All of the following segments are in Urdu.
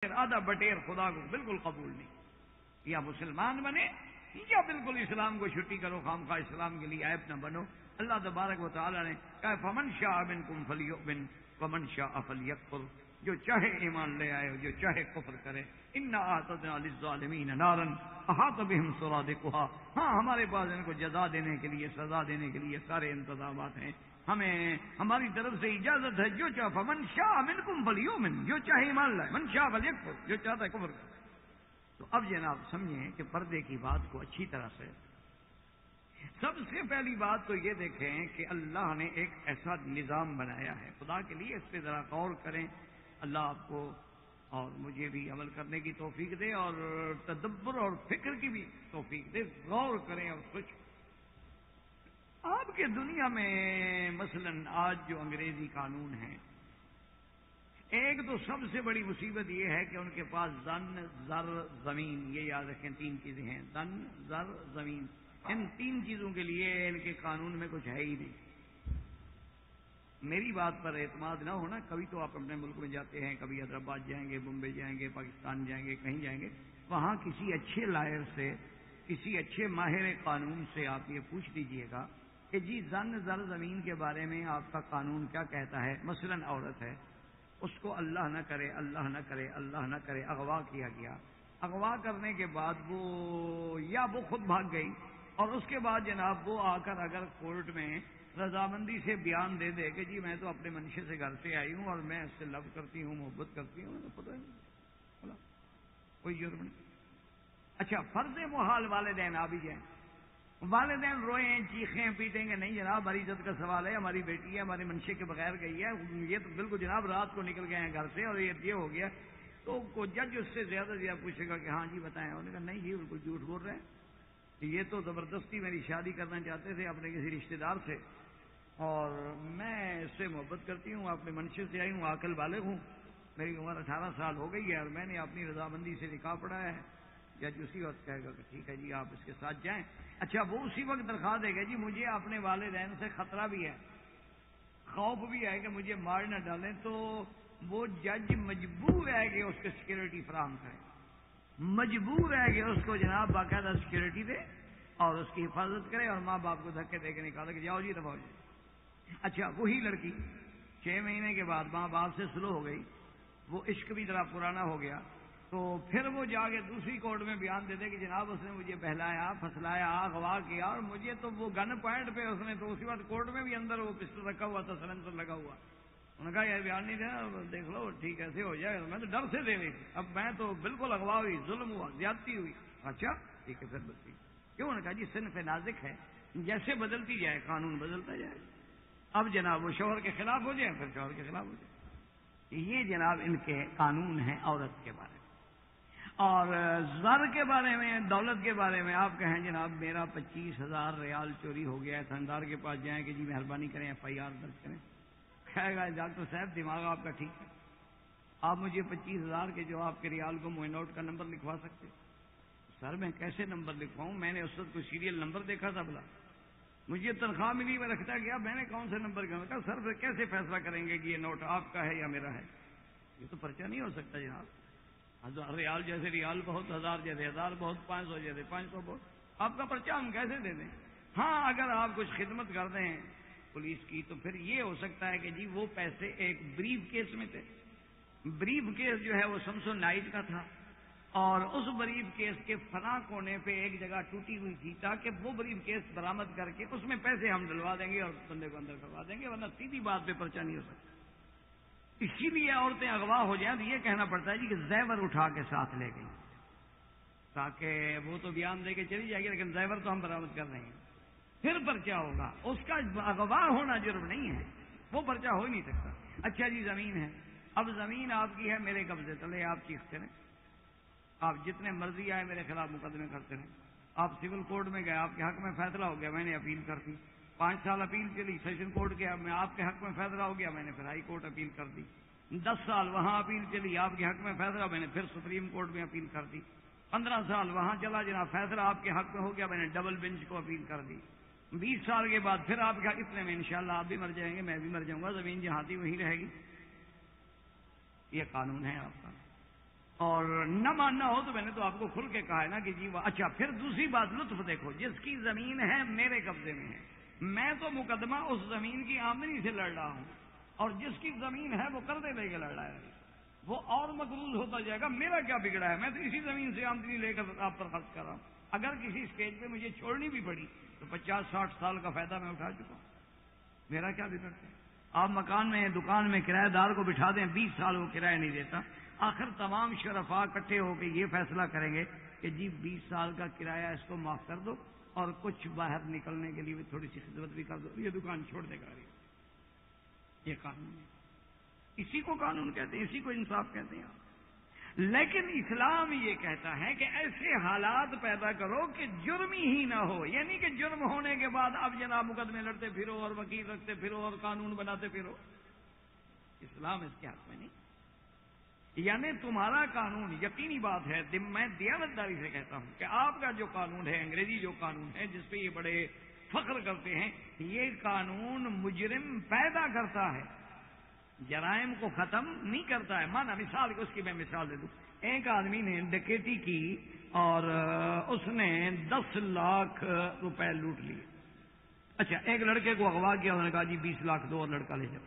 آدھا بٹیر خدا کو بالکل قبول نہیں. یا مسلمان بنے یا بالکل اسلام کو چھٹی کرو، خام خواہ اسلام کے لیے عیب نہ بنو. اللہ تبارک و تعالیٰ نے کہا فمن شاء منکم فلیؤمن ومن شاء فلیکفر، جو چاہے ایمان لے آئے جو چاہے کفر کرے. انا اعتدنا للظالمین نارا احاط بهم سرادقها، ہاں ہمارے پاس ان کو جزا دینے کے لیے، سزا دینے کے لیے سارے انتظامات ہیں. ہمیں ہماری طرف سے اجازت ہے، جو چاہے فمن شاء منکم فلیؤمن، جو چاہے ایمان لائے، من شاء فلیکفر، جو چاہتا ہے کفر کرے. تو اب جناب سمجھیں کہ پردے کی بات کو اچھی طرح سے، سب سے پہلی بات تو یہ دیکھیں کہ اللہ نے ایک ایسا نظام بنایا ہے. خدا کے لیے اس پہ ذرا غور کریں. اللہ آپ کو اور مجھے بھی عمل کرنے کی توفیق دے اور تدبر اور فکر کی بھی توفیق دے. غور کریں اور کچھ آپ کے دنیا میں مثلا آج جو انگریزی قانون ہیں، ایک تو سب سے بڑی مصیبت یہ ہے کہ ان کے پاس زن، زر، زمین، یہ یاد رکھیں تین چیزیں ہیں، زن، زر، زمین. ان تین چیزوں کے لیے ان کے قانون میں کچھ ہے ہی نہیں. میری بات پر اعتماد نہ ہونا، کبھی تو آپ اپنے ملک میں جاتے ہیں، کبھی حیدرآباد جائیں گے، بمبئی جائیں گے، پاکستان جائیں گے، کہیں جائیں گے، وہاں کسی اچھے لائر سے، کسی اچھے ماہر قانون سے آپ یہ پوچھ لیجئے گا کہ جی زن، زر، زمین کے بارے میں آپ کا قانون کیا کہتا ہے. مثلا عورت ہے، اس کو اللہ نہ کرے، اللہ نہ کرے، اللہ نہ کرے اغوا کیا گیا. اغوا کرنے کے بعد وہ خود بھاگ گئی، اور اس کے بعد جناب وہ آ کر اگر کورٹ میں رضامندی سے بیان دے دے کہ جی میں تو اپنے منشے سے گھر سے آئی ہوں اور میں اس سے لو کرتی ہوں، محبت کرتی ہوں، تو پتہ نہیں کوئی جرم نہیں. اچھا فرض محال والدین آ بھی جائیں، والدین روئیں چیخیں پیٹیں گے نہیں جناب ہماری عزت کا سوال ہے، ہماری بیٹی ہے، ہمارے منشے کے بغیر گئی ہے، یہ تو بالکل جناب رات کو نکل گئے ہیں گھر سے اور یہ ہو گیا. تو جج اس سے زیادہ پوچھے گا کہ ہاں جی بتائیں. انہوں نے کہا نہیں جی بالکل جھوٹ بول رہے ہیں، یہ تو زبردستی میری شادی کرنا چاہتے تھے اپنے کسی رشتہ دار سے، اور میں اس سے محبت کرتی ہوں، اپنے منشے سے آئی ہوں، عاقل بالغ ہوں، میری عمر 18 سال ہو گئی ہے اور میں نے اپنی رضامندی سے نکاح پڑھا ہے. جج اسی وقت کہے گا کہ ٹھیک ہے جی آپ اس کے ساتھ جائیں. اچھا وہ اسی وقت درخواست دے گا جی مجھے اپنے والدین سے خطرہ بھی ہے، خوف بھی ہے کہ مجھے مار نہ ڈالیں. تو وہ جج مجبور ہے کہ اس کو سیکورٹی فراہم کرے، مجبور ہے کہ اس کو جناب باقاعدہ سیکورٹی دے اور اس کی حفاظت کرے اور ماں باپ کو دھکے دے کے نکالے کہ جاؤ جی دفعہ ہو جائے. اچھا وہی لڑکی 6 مہینے کے بعد ماں باپ سے سلو ہو گئی، وہ عشق بھی ذرا پرانا ہو گیا، تو پھر وہ جا کے دوسری کورٹ میں بیان دے دے کہ جناب اس نے مجھے بہلایا، پھسلایا، اغوا کیا، اور مجھے تو وہ گن پوائنٹ پہ اس نے تو اسی وقت کورٹ میں بھی اندر وہ پسٹل رکھا ہوا تھا، سلنسر لگا ہوا. انہوں نے کہا یہ بیان نہیں دینا، دیکھ لو ٹھیک ایسے ہو جائے. میں تو ڈر سے دے رہی تھی، اب میں تو بالکل اغوا ہوئی، ظلم ہوا، زیادتی ہوئی. اچھا ٹھیک ہے پھر بچی کیوں؟ انہوں نے کہا جی صنف نازک ہے، جیسے بدلتی جائے قانون بدلتا جائے. اب جناب وہ شوہر کے خلاف ہو جائے پھر شوہر کے خلاف ہو جائے. یہ جناب ان کے قانون ہیں عورت کے بارے میں. اور زر کے بارے میں، دولت کے بارے میں آپ کہیں جناب میرا 25,000 ریال چوری ہو گیا ہے، تھندار کے پاس جائیں کہ جی مہربانی کریں FIR درج کریں. کہے گا ڈاکٹر صاحب دماغ آپ کا ٹھیک ہے، آپ مجھے 25,000 کے جو آپ کے ریال کو موئے نوٹ کا نمبر لکھوا سکتے؟ سر میں کیسے نمبر لکھواؤں، میں نے اس وقت کوئی سیریل نمبر دیکھا تھا بلا، مجھے تنخواہ ملی میں رکھتا گیا، میں نے کون سے نمبر کہا. سر پھر کیسے فیصلہ کریں گے کہ یہ نوٹ آپ کا ہے یا میرا ہے؟ یہ تو پرچہ نہیں ہو سکتا جناب. 1000 ریال جیسے ریال بہت، 1000 جیسے 1000 بہت، 500 جیسے 500 بہت، آپ کا پرچہ ہم کیسے دے دیں؟ ہاں اگر آپ کچھ خدمت کر دیں پولیس کی تو پھر یہ ہو سکتا ہے کہ جی وہ پیسے ایک بریف کیس میں تھے، بریف کیس جو ہے وہ سمسون نائٹ کا تھا، اور اس بریف کیس کے فلاں کونے پہ ایک جگہ ٹوٹی ہوئی تھی تاکہ وہ بریف کیس برآمد کر کے اس میں پیسے ہم ڈلوا دیں گے اور بندے کو اندر کروا دیں گے، ورنہ سیدھی بات پہ پرچہ نہیں ہو سکتا. اسی لیے عورتیں اغوا ہو جائیں تو یہ کہنا پڑتا ہے جی کہ زیور اٹھا کے ساتھ لے گئی، تاکہ وہ تو بیان دے کے چلی جائے گی لیکن زیور تو ہم برآمد کر رہے ہیں، پھر پرچہ ہوگا. اس کا اغوا ہونا جرم نہیں ہے، وہ پرچہ ہو ہی نہیں سکتا. اچھا جی زمین ہے، اب زمین آپ کی ہے، میرے قبضے تلے، آپ چیختے رہیں، آپ جتنے مرضی آئے میرے خلاف مقدمے کرتے رہیں. آپ سول کورٹ میں گئے، آپ کے حق میں فیصلہ ہو گیا، میں نے اپیل کر دی، 5 سال اپیل چلی، سیشن کورٹ کے میں آپ کے حق میں فیصلہ ہو گیا، میں نے پھر ہائی کورٹ اپیل کر دی. 10 سال وہاں اپیل چلی، آپ کے حق میں فیصلہ، میں نے پھر سپریم کورٹ میں اپیل کر دی. 15 سال وہاں چلا جناب، فیصلہ آپ کے حق میں ہو گیا، میں نے ڈبل بینچ کو اپیل کر دی. 20 سال کے بعد پھر آپ کا اتنے میں انشاءاللہ آپ بھی مر جائیں گے، میں بھی مر جاؤں گا، زمین جہاں تھی وہیں رہے گی. یہ قانون ہے آپ کا. اور نہ ماننا ہو تو میں نے تو آپ کو کھل کے کہا ہے نا کہ جی وہ اچھا. پھر دوسری بات لطف دیکھو، جس کی زمین ہے میرے قبضے میں ہے، میں تو مقدمہ اس زمین کی آمدنی سے لڑ رہا ہوں، اور جس کی زمین ہے وہ قرضے لے کے لڑ رہا ہے، وہ اور مقروض ہوتا جائے گا. میرا کیا بگڑا ہے؟ میں تو اسی زمین سے آمدنی لے کر آپ پر خرچ کر رہا ہوں. اگر کسی اسٹیج پہ مجھے چھوڑنی بھی پڑی تو 50-60 سال کا فائدہ میں اٹھا چکا ہوں. میرا کیا بگڑتا ہے؟ آپ مکان میں دکان میں کرایہ دار کو بٹھا دیں، 20 سال وہ کرایہ نہیں دیتا، آخر تمام شرفاء اکٹھے ہو کے یہ فیصلہ کریں گے کہ جی 20 سال کا کرایہ اس کو معاف کر دو اور کچھ باہر نکلنے کے لیے تھوڑی سی خدمت بھی کر دو، یہ دکان چھوڑ دے گا. یہ قانون ہے، اسی کو قانون کہتے ہیں، اسی کو انصاف کہتے ہیں. لیکن اسلام یہ کہتا ہے کہ ایسے حالات پیدا کرو کہ جرم ہی نہ ہو، یعنی کہ جرم ہونے کے بعد اب جناب مقدمے لڑتے پھرو اور وکیل رکھتے پھرو اور قانون بناتے پھرو. اسلام اس کے حق میں نہیں. یعنی تمہارا قانون، یقینی بات ہے، میں دیانتداری سے کہتا ہوں کہ آپ کا جو قانون ہے، انگریزی جو قانون ہے جس پہ یہ بڑے فخر کرتے ہیں، یہ قانون مجرم پیدا کرتا ہے، جرائم کو ختم نہیں کرتا ہے. مانا مثال اس کی میں مثال دے دوں. ایک آدمی نے ڈکیتی کی اور اس نے 10 لاکھ روپے لوٹ لیے. اچھا، ایک لڑکے کو اغوا کیا، انہوں نے کہا جی 20 لاکھ دو اور لڑکا لے جاؤ.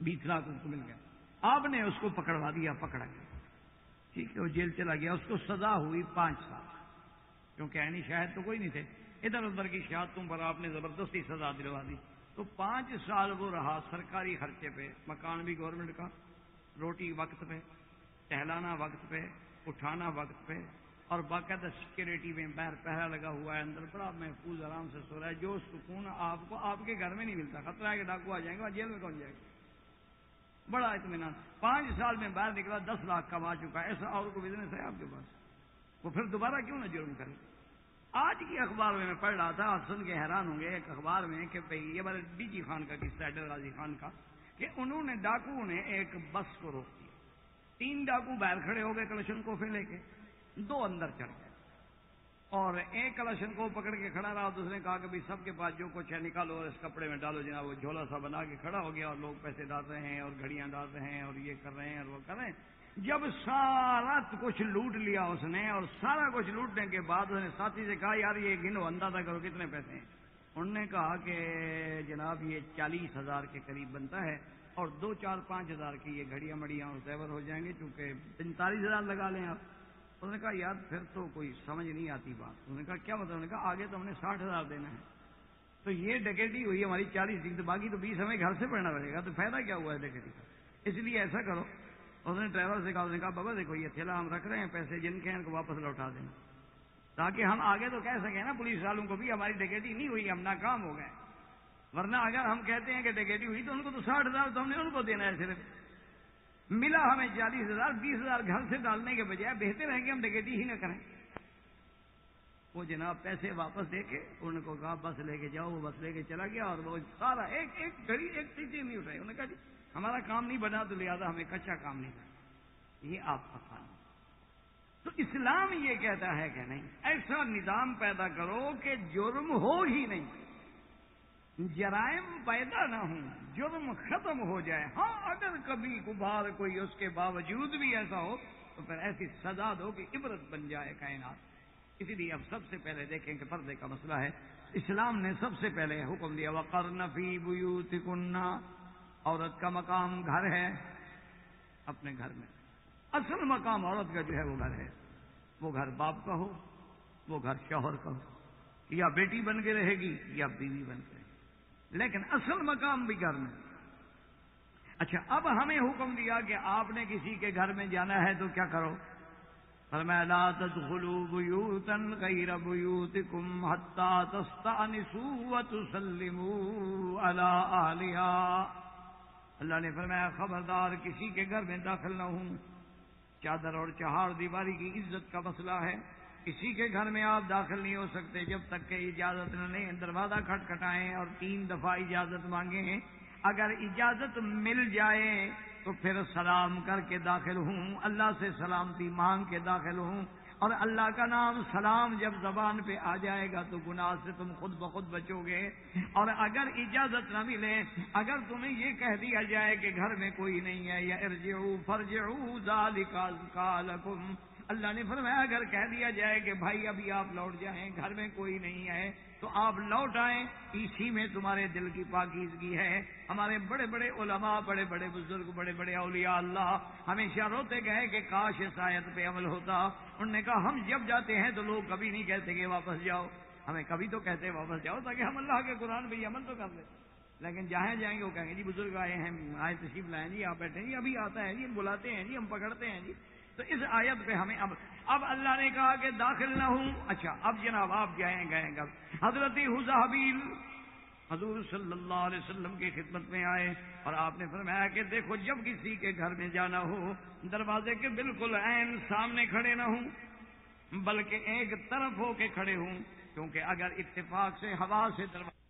20 لاکھ اس کو مل گیا. آپ نے اس کو پکڑوا دیا، پکڑا گیا، ٹھیک ہے، وہ جیل چلا گیا. اس کو سزا ہوئی 5 سال، کیونکہ عینی شاہد تو کوئی نہیں تھے، ادھر ادھر کی شہادتوں پر آپ نے زبردستی سزا دلوا دی. تو 5 سال وہ رہا سرکاری خرچے پہ، مکان بھی گورنمنٹ کا، روٹی وقت پہ، ٹہلانا وقت پہ، اٹھانا وقت پہ، اور باقاعدہ سیکورٹی میں باہر پہرا لگا ہوا ہے، اندر بڑا محفوظ آرام سے سو رہا ہے. جو سکون آپ کو آپ کے گھر میں نہیں ملتا. خطرہ ہے کہ ڈاکو آ جائیں گے اور جیل میں کون جائے گا. بڑا اطمینان. 5 سال میں باہر نکلا، 10 لاکھ کما چکا. ایسا اور کو بزنس ہے آپ کے پاس؟ وہ پھر دوبارہ کیوں نہ جرم کرے؟ آج کی اخبار میں پڑھ رہا تھا، آپ سن کے حیران ہوں گے، ایک اخبار میں کہ بھئی یہ ڈی جی خان کا قصہ ہے، ڈر غازی خان کا، کہ انہوں نے ڈاکو نے ایک بس کو روک دیا. 3 ڈاکو باہر کھڑے ہو گئے کلشن کوفے لے کے، 2 اندر چڑھ گئے، اور ایک کلشن کو پکڑ کے کھڑا رہا. دوسرے نے کہا کہ بھئی سب کے پاس جو کچھ ہے نکالو اور اس کپڑے میں ڈالو. جناب وہ جھولا سا بنا کے کھڑا ہو گیا اور لوگ پیسے ڈال رہے ہیں اور گھڑیاں ڈال رہے ہیں اور یہ کر رہے ہیں اور وہ کر رہے ہیں. جب سارا کچھ لوٹ لیا اس نے، اور سارا کچھ لوٹنے کے بعد اس نے ساتھی سے کہا یار یہ گنو، اندازہ کرو کتنے پیسے ہیں. انہوں نے کہا کہ جناب یہ 40,000 کے قریب بنتا ہے، اور 2, 4, 5 ہزار کی یہ گھڑیاں مڑیاں اور زیور ہو جائیں گے، چونکہ 45,000 لگا لیں آپ. انہوں نے کہا یار پھر تو کوئی سمجھ نہیں آتی بات. انہوں نے کہا کیا مطلب؟ انہوں نے کہا آگے تو ہم نے 60,000 دینا ہے، تو یہ ڈکیٹی ہوئی ہماری 40 دن، تو باقی تو 20 ہمیں گھر سے پڑنا پڑے گا، تو فائدہ کیا ہوا ہے ڈکیٹی کا؟ اس لیے ایسا کرو. اس نے ڈرائیور سے کہا، اس نے کہا بابا دیکھو یہ تھیلا ہم رکھ رہے ہیں، پیسے جن کے ہیں ان کو واپس لوٹا دینا، تاکہ ہم آگے تو کہہ سکیں نا پولیس والوں کو بھی ہماری ڈکیٹی نہیں ہوئی، ہم ناکام ہو گئے. ورنہ اگر ہم کہتے ہیں کہ ڈکیٹی ہوئی تو ان کو تو 60,000 تو ہم نے ان کو دینا ہے. صرف ملا ہمیں 40,000، 20,000 گھر سے ڈالنے کے بجائے بہتر ہے کہ ہم ڈکیٹی ہی نہ کریں. وہ جناب پیسے واپس دے کے ان کو کہا بس لے کے جاؤ. وہ بس لے کے چلا گیا، اور وہ سارا ایک گھڑی ایک چیز نہیں اٹھائی. انہوں نے کہا جی ہمارا کام نہیں بنا تو لہٰذا ہمیں کچا کام نہیں کرنا. یہ آپ کا قانون. تو اسلام یہ کہتا ہے کہ نہیں، ایسا نظام پیدا کرو کہ جرم ہو ہی نہیں، جرائم پیدا نہ ہوں، جرم ختم ہو جائے. ہاں اگر کبھی کبھار کوئی اس کے باوجود بھی ایسا ہو تو پھر ایسی سزا دو کہ عبرت بن جائے کائنات. اسی لیے اب سب سے پہلے دیکھیں کہ پردے کا مسئلہ ہے. اسلام نے سب سے پہلے حکم دیا وَقَرْنَ فِي بُيُوتِكُنَّ، عورت کا مقام گھر ہے، اپنے گھر میں. اصل مقام عورت کا جو ہے وہ گھر ہے. وہ گھر باپ کا ہو، وہ گھر شوہر کا ہو، یا بیٹی بن کے رہے گی یا بیوی بن کے رہے گی، لیکن اصل مقام بھی گھر میں. اچھا اب ہمیں حکم دیا کہ آپ نے کسی کے گھر میں جانا ہے تو کیا کرو؟ فرمایا لا تدخلوا بیوتا غیر بیوتکم حتی تستأنسوا وتسلموا علی اہلها. اللہ نے فرمایا خبردار کسی کے گھر میں داخل نہ ہوں. چادر اور چہار دیواری کی عزت کا مسئلہ ہے. کسی کے گھر میں آپ داخل نہیں ہو سکتے جب تک کہ اجازت نہ لیں. دروازہ کھٹکھٹائیں اور 3 دفعہ اجازت مانگیں. اگر اجازت مل جائے تو پھر سلام کر کے داخل ہوں، اللہ سے سلامتی مانگ کے داخل ہوں. اور اللہ کا نام سلام جب زبان پہ آ جائے گا تو گناہ سے تم خود بخود بچو گے۔ اور اگر اجازت نہ ملے، اگر تمہیں یہ کہہ دیا جائے کہ گھر میں کوئی نہیں ہے، یا ارجعوا فرجعوا ذالک ازکی لکم، اللہ نے فرمایا اگر کہہ دیا جائے کہ بھائی ابھی آپ لوٹ جائیں، گھر میں کوئی نہیں ہے، تو آپ لوٹ آئیں، اسی میں تمہارے دل کی پاکیزگی ہے۔ ہمارے بڑے بڑے علماء، بڑے بڑے بزرگ، بڑے بڑے اولیاء اللہ ہمیشہ روتے گئے کہ کاش اس آیت پہ عمل ہوتا۔ انہوں نے کہا ہم جب جاتے ہیں تو لوگ کبھی نہیں کہتے کہ واپس جاؤ، ہمیں کبھی تو کہتے ہیں واپس جاؤ تاکہ ہم اللہ کے قرآن پہ عمل تو کر لیں، لیکن جہاں جائیں گے وہ کہیں گے جی بزرگ آئے ہیں، آئے تشریف لائیں جی، آپ بیٹھے جی، ابھی آتا ہے جی، ہم بلاتے ہیں جی، ہم پکڑتے ہیں جی۔ تو اس آیت پہ ہمیں اب اللہ نے کہا کہ داخل نہ ہوں۔ اچھا اب جناب آپ گئے گا، حضرت حذیفہ حضور صلی اللہ علیہ وسلم کی خدمت میں آئے اور آپ نے فرمایا کہ دیکھو جب کسی کے گھر میں جانا ہو، دروازے کے بالکل عین سامنے کھڑے نہ ہوں، بلکہ ایک طرف ہو کے کھڑے ہوں، کیونکہ اگر اتفاق سے ہوا سے دروازے